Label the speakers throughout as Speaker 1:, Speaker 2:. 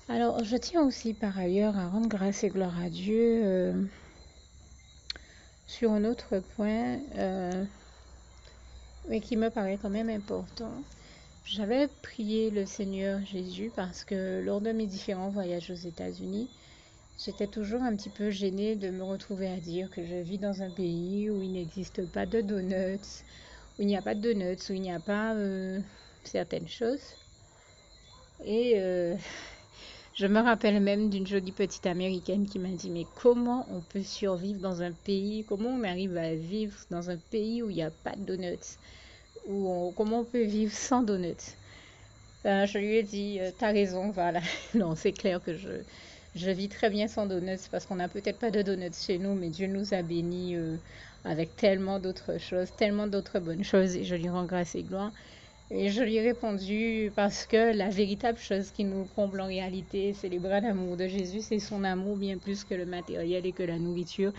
Speaker 1: Alors, je tiens aussi par ailleurs à rendre grâce et gloire à Dieu sur un autre point, mais qui me paraît quand même important. J'avais prié le Seigneur Jésus parce que lors de mes différents voyages aux États-Unis, j'étais toujours un petit peu gênée de me retrouver à dire que je vis dans un pays où il n'existe pas de donuts, où il n'y a pas de donuts, où il n'y a pas certaines choses. Et je me rappelle même d'une jolie petite américaine qui m'a dit, mais comment on peut survivre dans un pays, comment on arrive à vivre dans un pays où il n'y a pas de donuts, comment on peut vivre sans donuts. Je lui ai dit, t'as raison, voilà. Non, c'est clair que je vis très bien sans donuts parce qu'on n'a peut-être pas de donuts chez nous, mais Dieu nous a bénis avec tellement d'autres choses, tellement d'autres bonnes choses et je lui rends grâce et gloire. Et je lui ai répondu parce que la véritable chose qui nous comble en réalité, c'est les bras d'amour de Jésus, c'est son amour bien plus que le matériel et que la nourriture.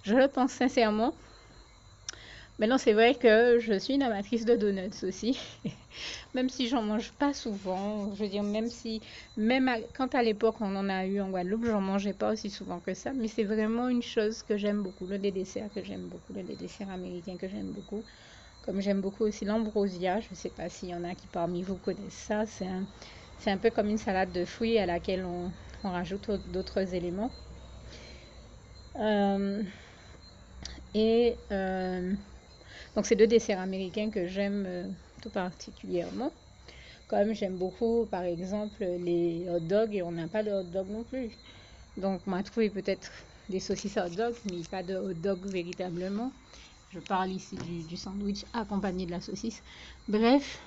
Speaker 1: Je le pense sincèrement. Maintenant, c'est vrai que je suis une amatrice de donuts aussi, même si j'en mange pas souvent. Je veux dire, quand à l'époque on en a eu en Guadeloupe, j'en mangeais pas aussi souvent que ça. Mais c'est vraiment une chose que j'aime beaucoup, l'un des desserts que j'aime beaucoup, l'un des desserts américains que j'aime beaucoup. Comme j'aime beaucoup aussi l'ambrosia, je ne sais pas s'il y en a qui parmi vous connaissent ça. C'est un peu comme une salade de fruits à laquelle on rajoute d'autres éléments. Euh, et donc, c'est deux desserts américains que j'aime tout particulièrement. Comme j'aime beaucoup, par exemple, les hot dogs et on n'a pas de hot dog non plus. Donc, on m'a trouvé peut-être des saucisses hot dog, mais pas de hot dog véritablement. Je parle ici du sandwich accompagné de la saucisse. Bref,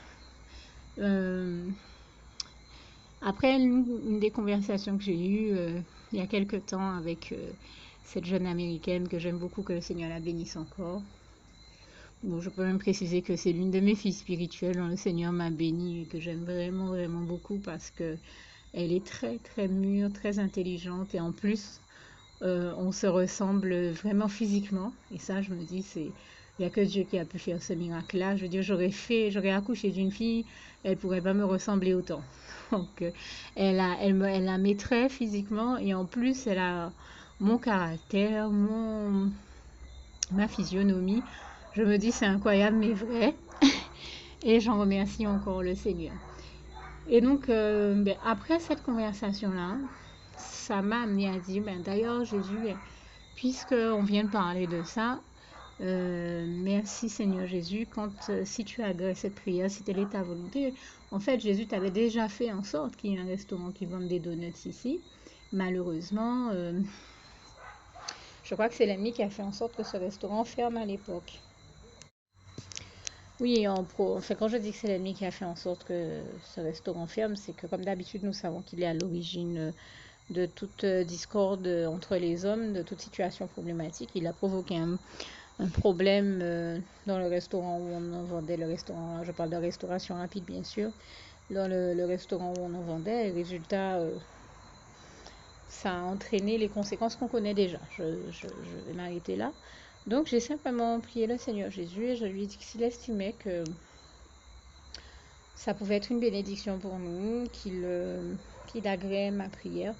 Speaker 1: après une des conversations que j'ai eues il y a quelque temps avec cette jeune américaine que j'aime beaucoup, que le Seigneur la bénisse encore. Bon, je peux même préciser que c'est l'une de mes filles spirituelles dont le Seigneur m'a bénie et que j'aime vraiment, vraiment beaucoup parce que elle est très, très mûre, très intelligente et en plus, on se ressemble vraiment physiquement. Et ça, je me dis, il n'y a que Dieu qui a pu faire ce miracle-là. Je veux dire, j'aurais accouché d'une fille, elle ne pourrait pas me ressembler autant. Donc, elle la mettrait physiquement et en plus, elle a mon caractère, ma physionomie. Je me dis, c'est incroyable, mais vrai. Et j'en remercie encore le Seigneur. Et donc, après cette conversation-là, ça m'a amené à dire, d'ailleurs, Jésus, puisqu'on vient de parler de ça, merci Seigneur Jésus, si tu agrées cette prière, si telle est ta volonté, en fait, Jésus t'avait déjà fait en sorte qu'il y ait un restaurant qui vende des donuts ici. Malheureusement, je crois que c'est l'ennemi qui a fait en sorte que ce restaurant ferme à l'époque. Oui, enfin, quand je dis que c'est l'ennemi qui a fait en sorte que ce restaurant ferme, c'est que comme d'habitude, nous savons qu'il est à l'origine de toute discorde entre les hommes, de toute situation problématique. Il a provoqué un problème dans le restaurant où on en vendait, le restaurant, je parle de restauration rapide bien sûr, dans le restaurant où on en vendait. Et résultat, ça a entraîné les conséquences qu'on connaît déjà. Je vais m'arrêter là. Donc j'ai simplement prié le Seigneur Jésus et je lui ai dit qu'il estimait que ça pouvait être une bénédiction pour nous, qu'il agrée ma prière.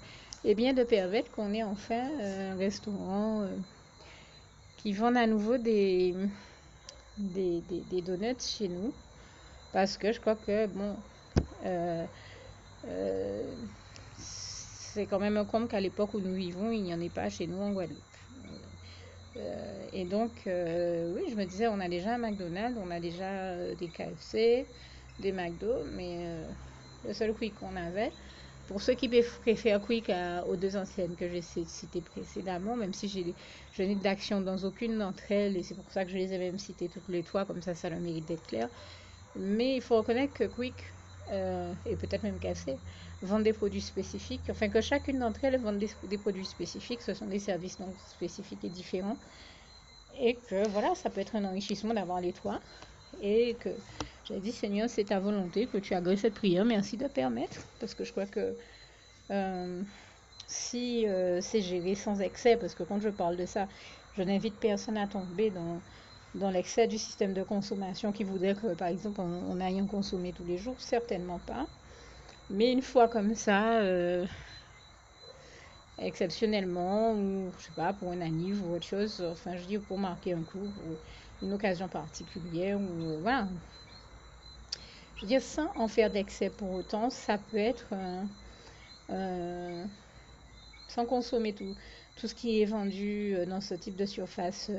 Speaker 1: Et bien de permettre qu'on ait enfin un restaurant qui vende à nouveau des donuts chez nous. Parce que je crois que, bon, c'est quand même un comble qu'à l'époque où nous vivons, il n'y en ait pas chez nous en Guadeloupe. Et donc, oui, je me disais, on a déjà un McDonald's, on a déjà des KFC, des McDo, mais le seul Quick qu'on avait, pour ceux qui préfèrent Quick aux deux anciennes que j'ai citées précédemment, même si je n'ai d'action dans aucune d'entre elles, et c'est pour ça que je les ai même citées toutes les trois, comme ça le mérite d'être clair. Mais il faut reconnaître que Quick, et peut-être même KFC, vendent des produits spécifiques, enfin que chacune d'entre elles vendent des produits spécifiques, ce sont des services non spécifiques et différents, et que voilà, ça peut être un enrichissement d'avoir les trois, et que j'ai dit, Seigneur, c'est ta volonté que tu agrées cette prière, merci de permettre, parce que je crois que si c'est géré sans excès, parce que quand je parle de ça, je n'invite personne à tomber dans l'excès du système de consommation qui voudrait que, par exemple, on aille en consommer tous les jours, certainement pas. Mais une fois comme ça, exceptionnellement, ou je sais pas, pour un anniv ou autre chose, enfin je dis pour marquer un coup, ou une occasion particulière, ou voilà. Je veux dire, sans en faire d'excès pour autant, ça peut être sans consommer tout ce qui est vendu dans ce type de surface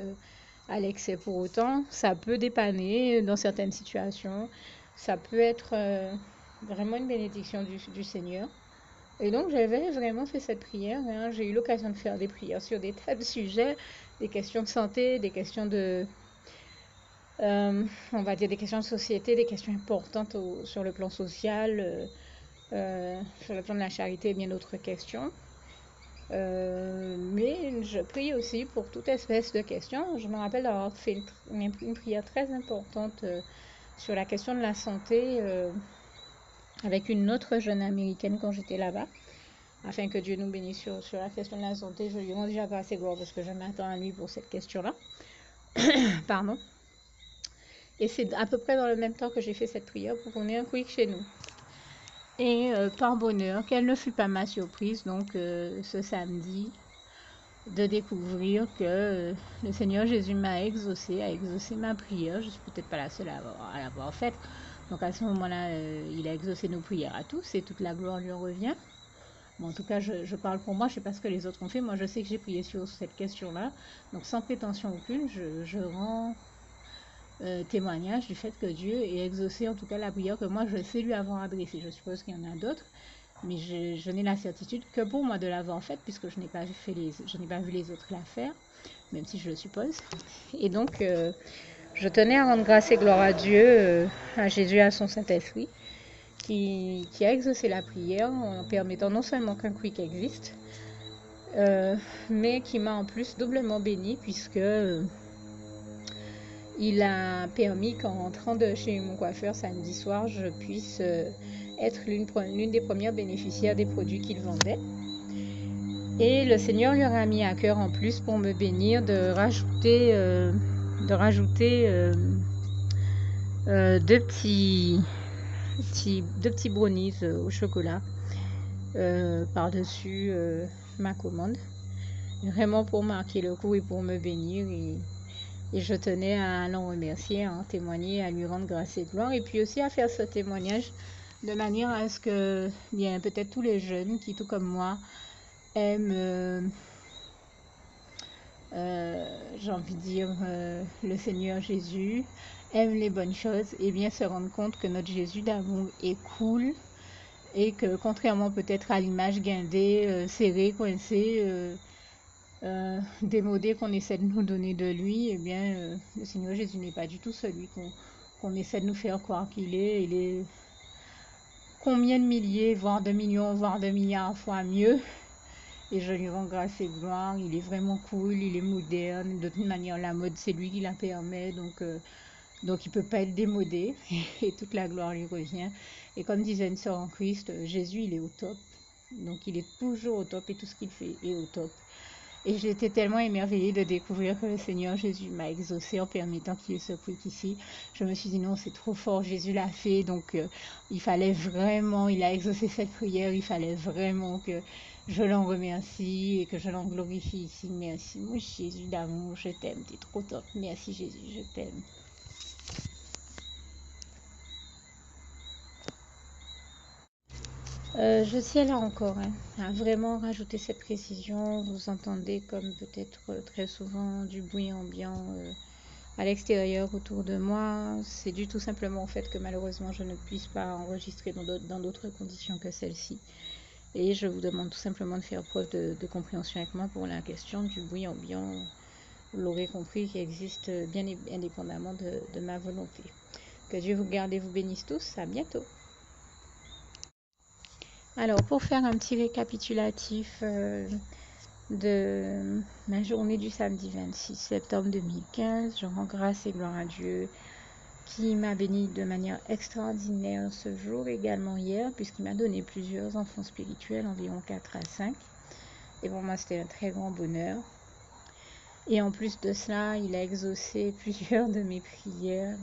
Speaker 1: à l'excès pour autant, ça peut dépanner dans certaines situations, ça peut être vraiment une bénédiction du Seigneur. Et donc, j'avais vraiment fait cette prière. Hein. J'ai eu l'occasion de faire des prières sur des tas de sujets, des questions de santé, des questions on va dire des questions de société, des questions importantes sur le plan social, sur le plan de la charité et bien d'autres questions. Mais je prie aussi pour toute espèce de questions. Je me rappelle d'avoir fait une prière très importante sur la question de la santé avec une autre jeune américaine quand j'étais là-bas. Afin que Dieu nous bénisse sur la question de la santé, je lui rends déjà grâce et gloire parce que je m'attends à lui pour cette question-là. Pardon. Et c'est à peu près dans le même temps que j'ai fait cette prière pour qu'on ait un quick chez nous. Et par bonheur, quelle ne fut pas ma surprise, donc ce samedi, de découvrir que le Seigneur Jésus a exaucé ma prière. Je ne suis peut-être pas la seule à l'avoir faite. Donc à ce moment-là, il a exaucé nos prières à tous et toute la gloire lui revient. Bon, en tout cas, je parle pour moi, je ne sais pas ce que les autres ont fait. Moi, je sais que j'ai prié sur cette question-là. Donc sans prétention aucune, je rends témoignage du fait que Dieu ait exaucé en tout cas la prière que moi je sais lui avoir adressée. Je suppose qu'il y en a d'autres. Mais je n'ai la certitude que pour moi de l'avoir faite, puisque je n'ai pas vu les autres la faire, même si je le suppose. Et donc, je tenais à rendre grâce et gloire à Dieu, à Jésus et à son Saint-Esprit, qui a exaucé la prière en permettant non seulement qu'un quick existe, mais qui m'a en plus doublement béni, puisque il a permis qu'en rentrant de chez mon coiffeur samedi soir, je puisse être l'une des premières bénéficiaires des produits qu'il vendait. Et le Seigneur lui aura mis à cœur en plus pour me bénir de rajouter deux petits brownies au chocolat par-dessus ma commande. Vraiment pour marquer le coup et pour me bénir. Et je tenais à l'en remercier, à en témoigner, à lui rendre grâce et gloire. Et puis aussi à faire ce témoignage de manière à ce que, bien, peut-être tous les jeunes qui, tout comme moi, aiment, j'ai envie de dire, le Seigneur Jésus, aiment les bonnes choses, et bien se rendre compte que notre Jésus d'amour est cool et que contrairement peut-être à l'image guindée, serrée, coincée, démodé qu'on essaie de nous donner de lui, eh bien, le Seigneur Jésus n'est pas du tout celui qu'on essaie de nous faire croire qu'il est. Il est combien de milliers, voire de millions, voire de milliards fois mieux. Et je lui rends grâce et gloire. Il est vraiment cool, il est moderne. De toute manière, la mode, c'est lui qui la permet. Donc il ne peut pas être démodé. Et toute la gloire lui revient. Et comme disait une sœur en Christ, Jésus, il est au top. Donc il est toujours au top et tout ce qu'il fait est au top. Et j'étais tellement émerveillée de découvrir que le Seigneur Jésus m'a exaucé en permettant qu'il y ait ce quick ici. Je me suis dit non, c'est trop fort, Jésus l'a fait, donc il fallait vraiment, il a exaucé cette prière, il fallait vraiment que je l'en remercie et que je l'en glorifie ici. Merci mon Jésus d'amour, je t'aime, t'es trop top. Merci Jésus, je t'aime. Je tiens là encore à vraiment rajouter cette précision. Vous entendez comme peut-être très souvent du bruit ambiant à l'extérieur autour de moi. C'est dû tout simplement au fait que malheureusement je ne puisse pas enregistrer dans d'autres conditions que celle-ci. Et je vous demande tout simplement de faire preuve de compréhension avec moi pour la question du bruit ambiant. Vous l'aurez compris, qui existe bien indépendamment de ma volonté. Que Dieu vous garde et vous bénisse tous. À bientôt. Alors, pour faire un petit récapitulatif de ma journée du samedi 26 septembre 2015, je rends grâce et gloire à Dieu qui m'a béni de manière extraordinaire ce jour, également hier, puisqu'il m'a donné plusieurs enfants spirituels, environ 4 à 5. Et pour moi, c'était un très grand bonheur. Et en plus de cela, il a exaucé plusieurs de mes prières,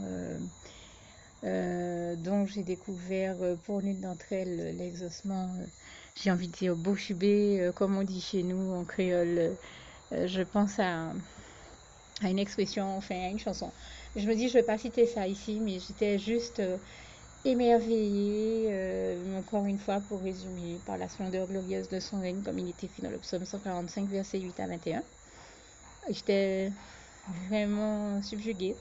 Speaker 1: dont j'ai découvert pour l'une d'entre elles l'exaucement j'ai envie de dire bouche bée, comme on dit chez nous en créole. Je pense à une expression, enfin à une chanson. Je me dis, je ne vais pas citer ça ici, mais j'étais juste émerveillée, encore une fois, pour résumer, par la splendeur glorieuse de son règne, comme il était écrit dans le psaume 145, versets 8 à 21. J'étais vraiment subjuguée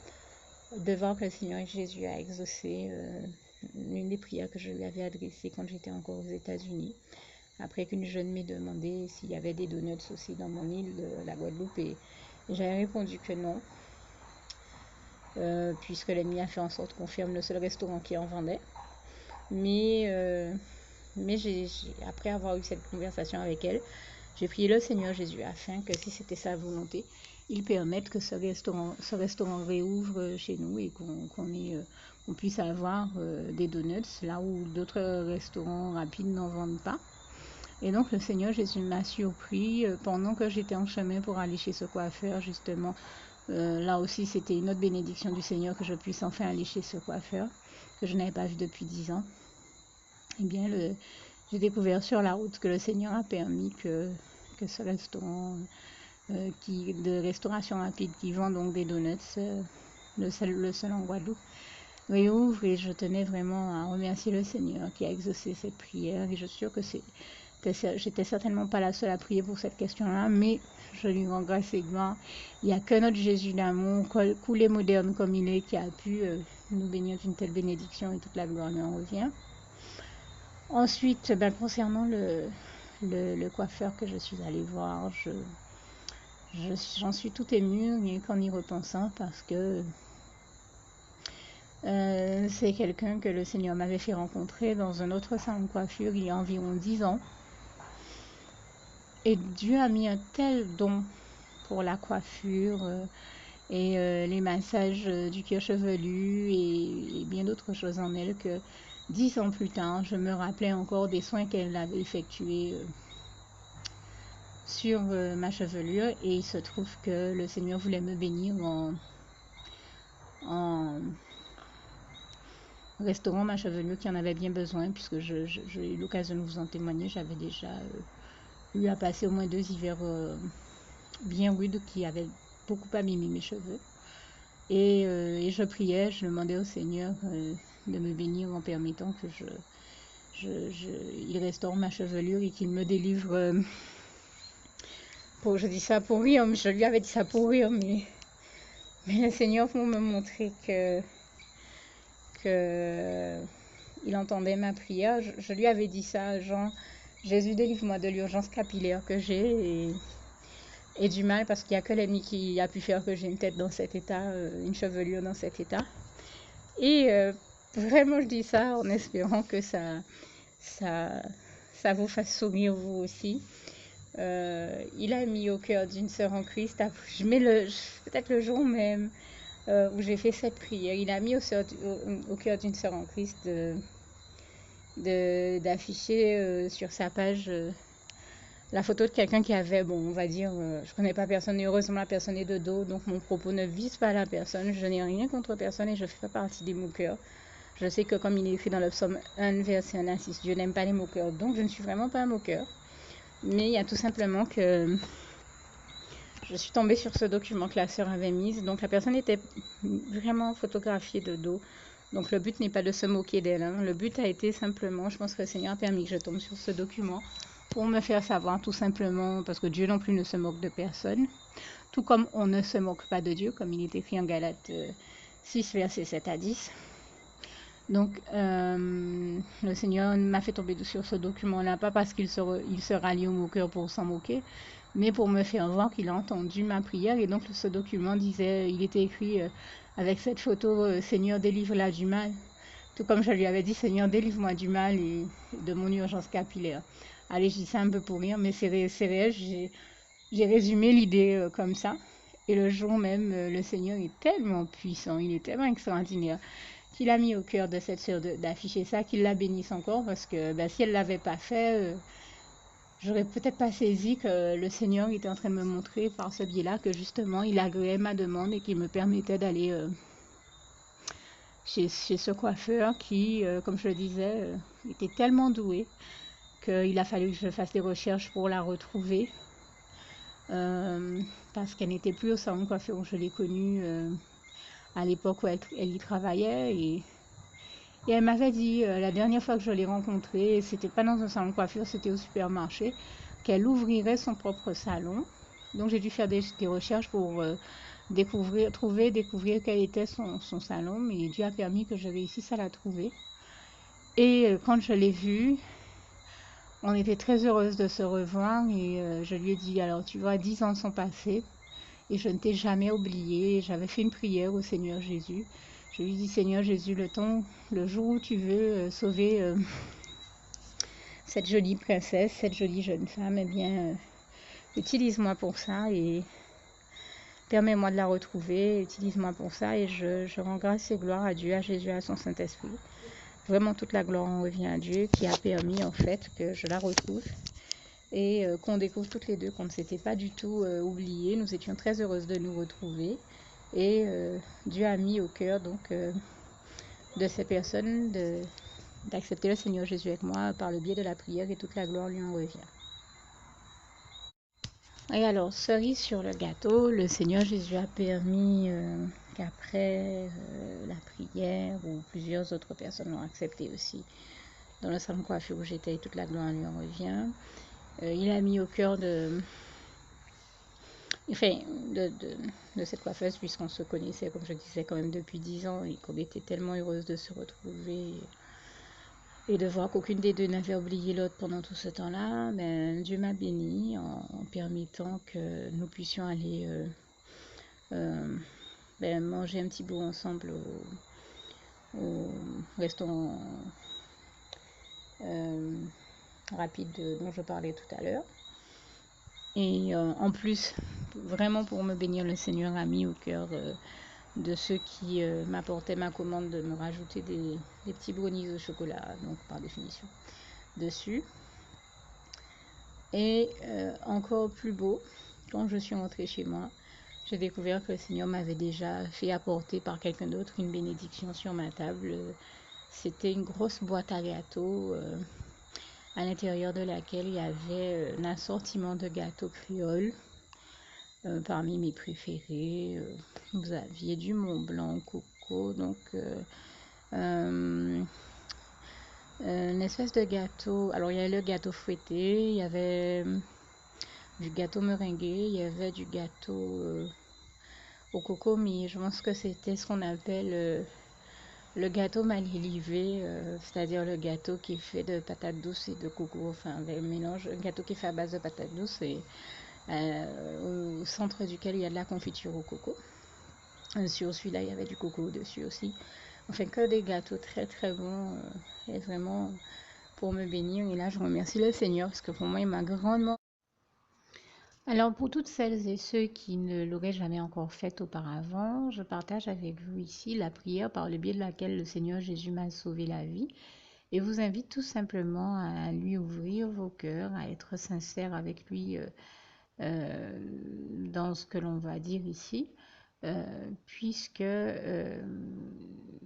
Speaker 1: de voir que le Seigneur Jésus a exaucé l'une des prières que je lui avais adressées quand j'étais encore aux États-Unis. Après qu'une jeune m'ait demandé s'il y avait des donuts aussi dans mon île, la Guadeloupe, et j'avais répondu que non, puisque l'ennemi a fait en sorte qu'on ferme le seul restaurant qui en vendait. Mais après avoir eu cette conversation avec elle, j'ai prié le Seigneur Jésus afin que si c'était sa volonté, il permette que ce restaurant réouvre chez nous et qu'on puisse avoir des donuts là où d'autres restaurants rapides n'en vendent pas. Et donc le Seigneur Jésus m'a surpris pendant que j'étais en chemin pour aller chez ce coiffeur, justement. Là aussi, c'était une autre bénédiction du Seigneur que je puisse enfin aller chez ce coiffeur que je n'avais pas vu depuis 10 ans. Eh bien, j'ai découvert sur la route que le Seigneur a permis que ce restaurant de restauration rapide qui vend donc des donuts, le seul en Guadeloupe, réouvre, et je tenais vraiment à remercier le Seigneur qui a exaucé cette prière, et je suis sûre que j'étais certainement pas la seule à prier pour cette question-là, mais je lui rends grâce et gloire. Il n'y a que notre Jésus d'amour, coulé moderne comme il est, qui a pu nous bénir d'une telle bénédiction, et toute la gloire lui en revient. Ensuite, concernant le coiffeur que je suis allée voir, j'en suis tout émue, rien qu'en y repensant, parce que c'est quelqu'un que le Seigneur m'avait fait rencontrer dans un autre salon de coiffure il y a environ 10 ans. Et Dieu a mis un tel don pour la coiffure et les massages du cuir chevelu et bien d'autres choses en elle que 10 ans plus tard, je me rappelais encore des soins qu'elle avait effectués sur ma chevelure, et il se trouve que le Seigneur voulait me bénir en restaurant ma chevelure qui en avait bien besoin, puisque j'ai eu l'occasion de vous en témoigner. J'avais déjà eu à passer au moins 2 hivers bien rudes qui avaient beaucoup abîmé mes cheveux. Et je priais, je demandais au Seigneur de me bénir en permettant que il restaure ma chevelure et qu'il me délivre. Je dis ça pour rire, je lui avais dit ça pour rire, mais le Seigneur pour me montrer que il entendait ma prière. Je lui avais dit ça, genre, Jésus, délivre-moi de l'urgence capillaire que j'ai et du mal, parce qu'il n'y a que l'ennemi qui a pu faire que j'ai une tête dans cet état, une chevelure dans cet état. Et vraiment, je dis ça en espérant que ça vous fasse sourire vous aussi. Il a mis au cœur d'une sœur en Christ, je mets peut-être le jour même où j'ai fait cette prière, il a mis au cœur d'une sœur en Christ d'afficher sur sa page la photo de quelqu'un qui avait, on va dire, je connais pas personne, et heureusement la personne est de dos, donc mon propos ne vise pas la personne, je n'ai rien contre personne et je fais pas partie des moqueurs. Je sais que comme il est écrit dans le psaume 1, verset 1 à 6, Dieu n'aime pas les moqueurs, donc je ne suis vraiment pas un moqueur. Mais il y a tout simplement que je suis tombée sur ce document que la sœur avait mis. Donc la personne était vraiment photographiée de dos. Donc le but n'est pas de se moquer d'elle. Hein. Le but a été simplement, je pense que le Seigneur a permis que je tombe sur ce document pour me faire savoir tout simplement, parce que Dieu non plus ne se moque de personne. Tout comme on ne se moque pas de Dieu, comme il est écrit en Galates 6, versets 7 à 10. Donc, le Seigneur m'a fait tomber sur ce document-là, pas parce qu'il se rallie au moqueur pour s'en moquer, mais pour me faire voir qu'il a entendu ma prière. Et donc, ce document disait, il était écrit avec cette photo, Seigneur, délivre-la du mal. Tout comme je lui avais dit, Seigneur, délivre-moi du mal et de mon urgence capillaire. Allez, je dis ça un peu pour rire, mais c'est réel, j'ai résumé l'idée comme ça. Et le jour même, le Seigneur est tellement puissant, il est tellement extraordinaire, qu'il a mis au cœur de cette sœur d'afficher ça, qu'il la bénisse encore, parce que si elle ne l'avait pas fait, j'aurais peut-être pas saisi que le Seigneur était en train de me montrer par ce biais-là que justement il agréait ma demande et qu'il me permettait d'aller chez ce coiffeur qui, comme je le disais, était tellement doué qu'il a fallu que je fasse des recherches pour la retrouver. Parce qu'elle n'était plus au salon de coiffure où je l'ai connue à l'époque où elle y travaillait. Et elle m'avait dit, la dernière fois que je l'ai rencontrée, c'était pas dans un salon de coiffure, c'était au supermarché, qu'elle ouvrirait son propre salon. Donc j'ai dû faire des recherches pour découvrir quel était son salon, mais Dieu a permis que je réussisse à la trouver. Et quand je l'ai vue, on était très heureuse de se revoir et je lui ai dit, alors tu vois, 10 ans sont passés et je ne t'ai jamais oublié. J'avais fait une prière au Seigneur Jésus. Je lui ai dit, Seigneur Jésus, le jour où tu veux sauver cette jolie princesse, cette jolie jeune femme, eh bien, utilise-moi pour ça et permets-moi de la retrouver, utilise-moi pour ça. Et je rends grâce et gloire à Dieu, à Jésus, à son Saint-Esprit. Vraiment, toute la gloire en revient à Dieu qui a permis en fait que je la retrouve et qu'on découvre toutes les deux qu'on ne s'était pas du tout oubliés. Nous étions très heureuses de nous retrouver et Dieu a mis au cœur donc de ces personnes d'accepter le Seigneur Jésus avec moi par le biais de la prière et toute la gloire lui en revient. Et alors, cerise sur le gâteau, le Seigneur Jésus a permis qu'après la prière, où plusieurs autres personnes l'ont accepté aussi, dans le salon de coiffure où j'étais, toute la gloire lui en revient. Il a mis au cœur de cette coiffeuse, puisqu'on se connaissait, comme je disais, quand même depuis 10 ans, et qu'on était tellement heureuse de se retrouver et de voir qu'aucune des deux n'avait oublié l'autre pendant tout ce temps-là. Ben, Dieu m'a béni en permettant que nous puissions aller manger un petit bout ensemble au restaurant rapide dont je parlais tout à l'heure. Et en plus, vraiment pour me bénir, le Seigneur a mis au cœur de ceux qui m'apportaient ma commande de me rajouter des petits brownies au chocolat, donc par définition, dessus. Et encore plus beau, quand je suis rentrée chez moi, j'ai découvert que le Seigneur m'avait déjà fait apporter par quelqu'un d'autre une bénédiction sur ma table. C'était une grosse boîte à gâteaux à l'intérieur de laquelle il y avait un assortiment de gâteaux créoles. Parmi mes préférés, vous aviez du Mont Blanc, coco, donc une espèce de gâteau. Alors il y avait le gâteau fouetté, il y avait du gâteau meringué, il y avait du gâteau au coco, mais je pense que c'était ce qu'on appelle le gâteau malilivé, c'est-à-dire le gâteau qui est fait de patates douces et de coco, enfin un mélange, un gâteau qui est fait à base de patates douces et au centre duquel il y a de la confiture au coco. Sur celui-là, il y avait du coco dessus aussi. Enfin, que des gâteaux très très bons et vraiment pour me bénir. Et là, je remercie le Seigneur parce que pour moi, il m'a grandement... Alors, pour toutes celles et ceux qui ne l'auraient jamais encore fait auparavant, je partage avec vous ici la prière par le biais de laquelle le Seigneur Jésus m'a sauvé la vie et vous invite tout simplement à lui ouvrir vos cœurs, à être sincère avec lui dans ce que l'on va dire ici, puisque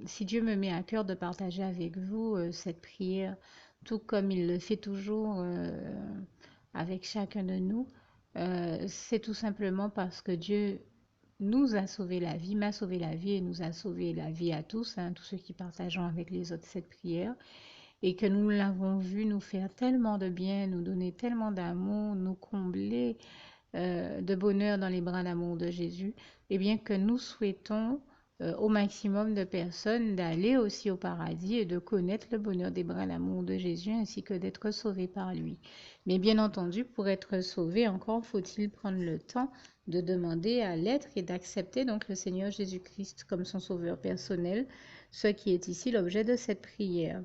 Speaker 1: si Dieu me met à cœur de partager avec vous cette prière, tout comme il le fait toujours avec chacun de nous, c'est tout simplement parce que Dieu nous a sauvé la vie, m'a sauvé la vie et nous a sauvé la vie à tous, hein, tous ceux qui partageons avec les autres cette prière, et que nous l'avons vu nous faire tellement de bien, nous donner tellement d'amour, nous combler de bonheur dans les bras d'amour de Jésus, et bien que nous souhaitons au maximum de personnes d'aller aussi au paradis et de connaître le bonheur des bras d'amour de Jésus ainsi que d'être sauvés par lui. Mais bien entendu, pour être sauvé, encore faut-il prendre le temps de demander à l'être et d'accepter donc le Seigneur Jésus-Christ comme son sauveur personnel, ce qui est ici l'objet de cette prière.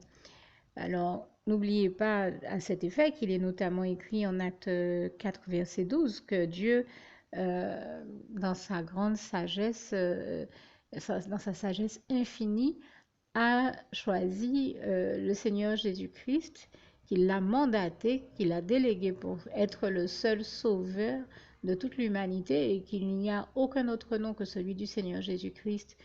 Speaker 1: Alors, n'oubliez pas à cet effet qu'il est notamment écrit en Acte 4, verset 12, que Dieu, dans sa grande sagesse, dans sa sagesse infinie, a choisi le Seigneur Jésus-Christ, qu'il l'a mandaté, qu'il a délégué pour être le seul sauveur de toute l'humanité et qu'il n'y a aucun autre nom que celui du Seigneur Jésus-Christ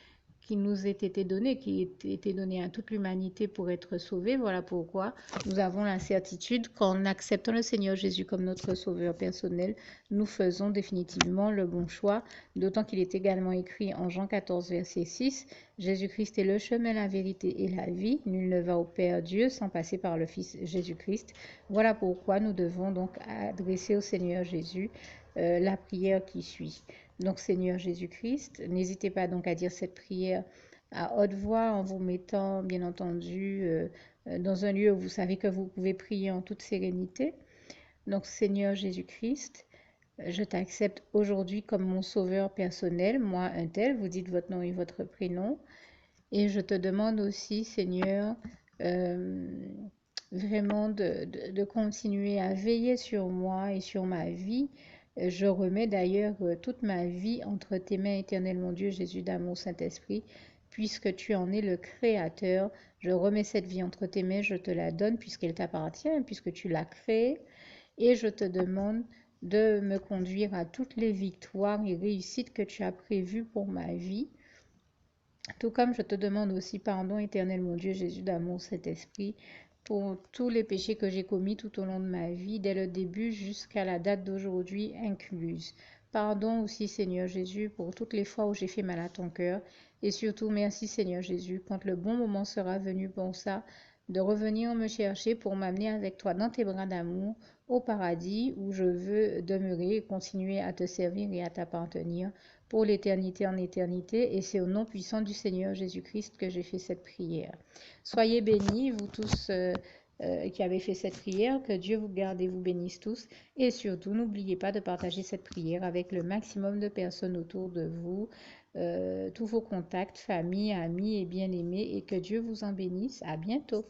Speaker 1: qui nous ait été donné, qui ait été donné à toute l'humanité pour être sauvée. Voilà pourquoi nous avons la certitude qu'en acceptant le Seigneur Jésus comme notre sauveur personnel, nous faisons définitivement le bon choix, d'autant qu'il est également écrit en Jean 14, verset 6, Jésus-Christ est le chemin, la vérité et la vie. Nul ne va au Père Dieu sans passer par le Fils Jésus-Christ. Voilà pourquoi nous devons donc adresser au Seigneur Jésus la prière qui suit. Donc Seigneur Jésus-Christ, n'hésitez pas donc à dire cette prière à haute voix en vous mettant bien entendu dans un lieu où vous savez que vous pouvez prier en toute sérénité. Donc Seigneur Jésus-Christ, je t'accepte aujourd'hui comme mon sauveur personnel, moi un tel, vous dites votre nom et votre prénom. Et je te demande aussi Seigneur, vraiment de continuer à veiller sur moi et sur ma vie. Je remets d'ailleurs toute ma vie entre tes mains, éternel mon Dieu, Jésus d'amour, Saint-Esprit, puisque tu en es le Créateur. Je remets cette vie entre tes mains, je te la donne puisqu'elle t'appartient, puisque tu l'as créée. Et je te demande de me conduire à toutes les victoires et réussites que tu as prévues pour ma vie. Tout comme je te demande aussi pardon, éternel mon Dieu, Jésus d'amour, Saint-Esprit, pour tous les péchés que j'ai commis tout au long de ma vie, dès le début jusqu'à la date d'aujourd'hui incluse. Pardon aussi, Seigneur Jésus, pour toutes les fois où j'ai fait mal à ton cœur. Et surtout, merci, Seigneur Jésus, quand le bon moment sera venu pour ça, de revenir me chercher pour m'amener avec toi dans tes bras d'amour au paradis où je veux demeurer et continuer à te servir et à t'appartenir pour l'éternité en éternité. Et c'est au nom puissant du Seigneur Jésus-Christ que j'ai fait cette prière. Soyez bénis, vous tous qui avez fait cette prière, que Dieu vous garde et vous bénisse tous. Et surtout, n'oubliez pas de partager cette prière avec le maximum de personnes autour de vous, tous vos contacts, famille, amis et bien-aimés, et que Dieu vous en bénisse. À bientôt.